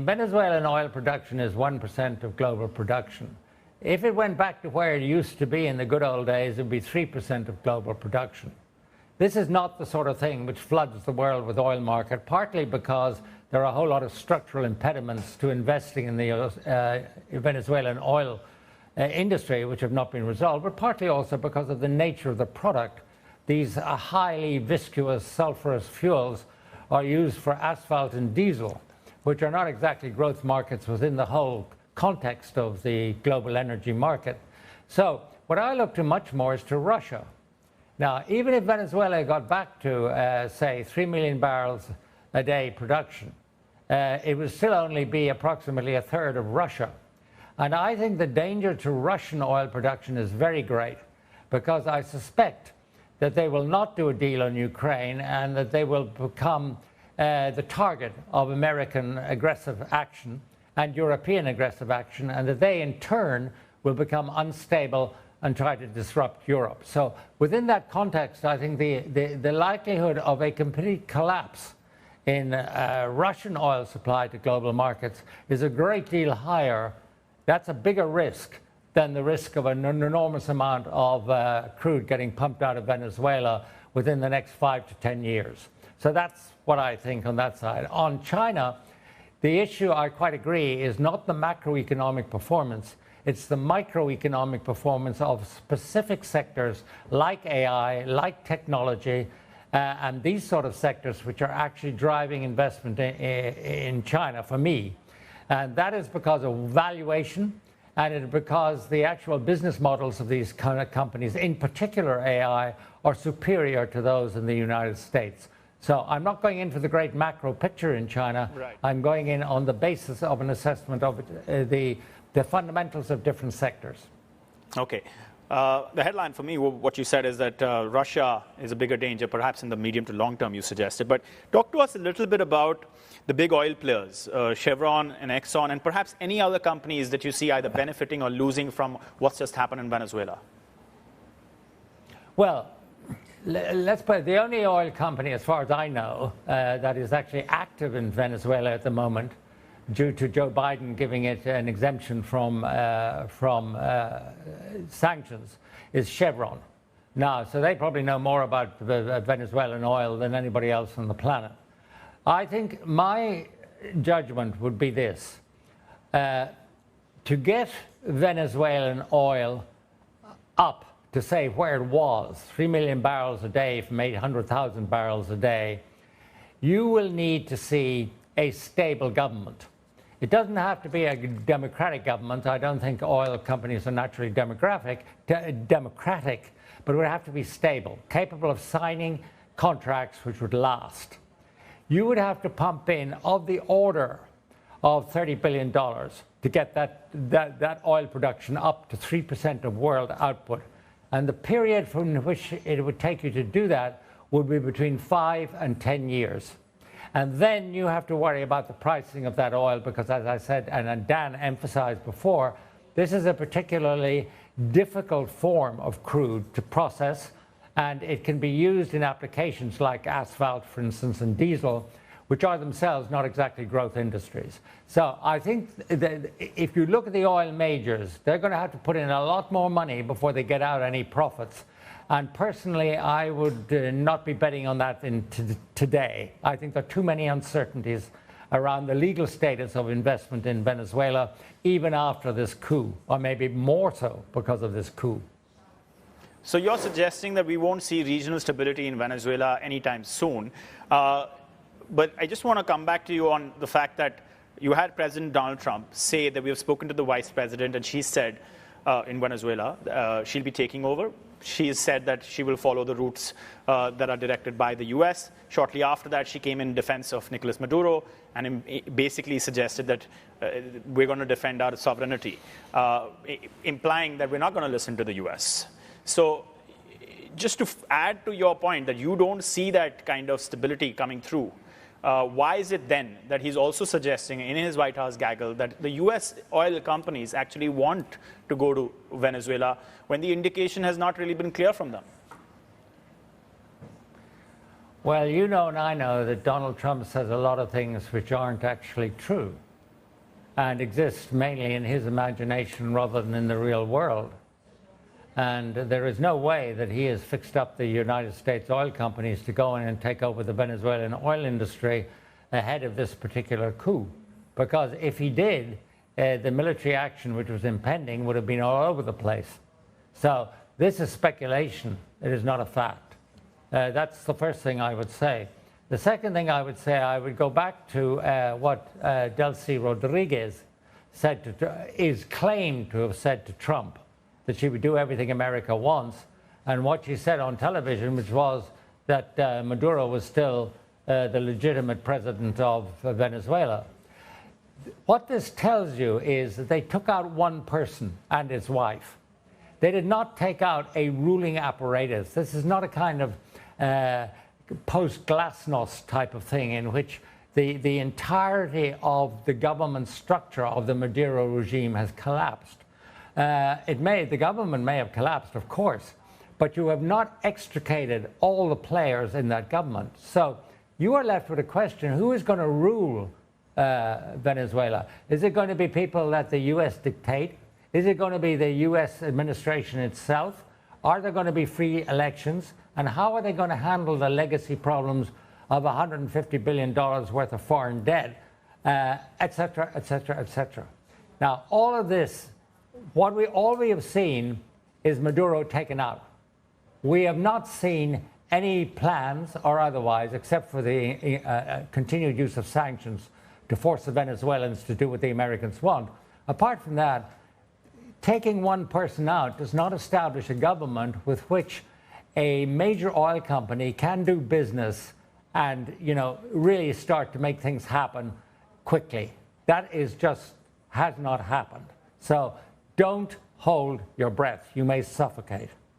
Venezuelan oil production is 1% of global production. If it went back to where it used to be in the good old days, it would be 3% of global production. This is not the sort of thing which floods the world with oil market, partly because there are a whole lot of structural impediments to investing in the Venezuelan oil industry which have not been resolved, but partly also because of the nature of the product. These highly viscous sulfurous fuels are used for asphalt and diesel, which are not exactly growth markets within the whole context of the global energy market. So what I look to much more is to Russia. Now, even if Venezuela got back to, say, 3 million barrels a day production, it would still only be approximately a third of Russia. And I think the danger to Russian oil production is very great, because I suspect that they will not do a deal on Ukraine and that they will become the target of American aggressive action and European aggressive action, and that they in turn will become unstable and try to disrupt Europe. So within that context, I think the likelihood of a complete collapse in Russian oil supply to global markets is a great deal higher. That's a bigger risk than the risk of an enormous amount of crude getting pumped out of Venezuela within the next 5 to 10 years. So that's what I think on that side. On China, the issue, I quite agree, is not the macroeconomic performance. It's the microeconomic performance of specific sectors like AI, like technology, and these sort of sectors which are actually driving investment in China for me. And that is because of valuation, and it's because the actual business models of these kind of companies, in particular AI, are superior to those in the United States. So I'm not going in for the great macro picture in China. Right. I'm going in on the basis of an assessment of the fundamentals of different sectors. Okay. The headline for me, what you said is that Russia is a bigger danger, perhaps in the medium to long term, you suggested. But talk to us a little bit about the big oil players, Chevron and Exxon, and perhaps any other companies that you see either benefiting or losing from what's just happened in Venezuela. Well, let's put it, the only oil company, as far as I know, that is actually active in Venezuela at the moment, due to Joe Biden giving it an exemption from sanctions, is Chevron. Now, so they probably know more about Venezuelan oil than anybody else on the planet. I think my judgment would be this. To get Venezuelan oil up to say where it was, 3 million barrels a day from 800,000 barrels a day, you will need to see a stable government. It doesn't have to be a democratic government. I don't think oil companies are naturally democratic, but it would have to be stable, capable of signing contracts which would last. You would have to pump in of the order of $30 billion to get that oil production up to 3% of world output. And the period from which it would take you to do that would be between 5 and 10 years. And then you have to worry about the pricing of that oil because, as I said, and Dan emphasized before, this is a particularly difficult form of crude to process, and it can be used in applications like asphalt, for instance, and diesel, which are themselves not exactly growth industries. So I think that if you look at the oil majors, they're going to have to put in a lot more money before they get out any profits. And personally, I would not be betting on that today. I think there are too many uncertainties around the legal status of investment in Venezuela, even after this coup, or maybe more so because of this coup. So you're suggesting that we won't see regional stability in Venezuela anytime soon. But I just want to come back to you on the fact that you had President Donald Trump say that we have spoken to the vice president, and she said in Venezuela she'll be taking over. She has said that she will follow the routes that are directed by the U.S. Shortly after that, she came in defense of Nicolas Maduro and basically suggested that we're going to defend our sovereignty, implying that we're not going to listen to the U.S. So just to add to your point that you don't see that kind of stability coming through, why is it then that he's also suggesting in his White House gaggle that the U.S. oil companies actually want to go to Venezuela when the indication has not really been clear from them? Well, you know and I know that Donald Trump says a lot of things which aren't actually true. and exists mainly in his imagination rather than in the real world. And there is no way that he has fixed up the United States oil companies to go in and take over the Venezuelan oil industry ahead of this particular coup. Because if he did, the military action which was impending would have been all over the place. So this is speculation. It is not a fact. That's the first thing I would say. The second thing I would say, I would go back to what Delcy Rodriguez said is claimed to have said to Trump, that she would do everything America wants, and what she said on television, which was that Maduro was still the legitimate president of Venezuela. What this tells you is that they took out one person and his wife. They did not take out a ruling apparatus. This is not a kind of post-glasnost type of thing in which the entirety of the government structure of the Maduro regime has collapsed. The government may have collapsed, of course, but you have not extricated all the players in that government. So you are left with a question: who is going to rule Venezuela? Is it going to be people that the U.S. dictate? Is it going to be the U.S. administration itself? Are there going to be free elections? And how are they going to handle the legacy problems of $150 billion worth of foreign debt, et cetera, et cetera, et cetera? Now, all of this, all we have seen is Maduro taken out. We have not seen any plans or otherwise, except for the continued use of sanctions to force the Venezuelans to do what the Americans want. Apart from that, taking one person out does not establish a government with which a major oil company can do business and, really start to make things happen quickly. That has not happened. So don't hold your breath. You may suffocate.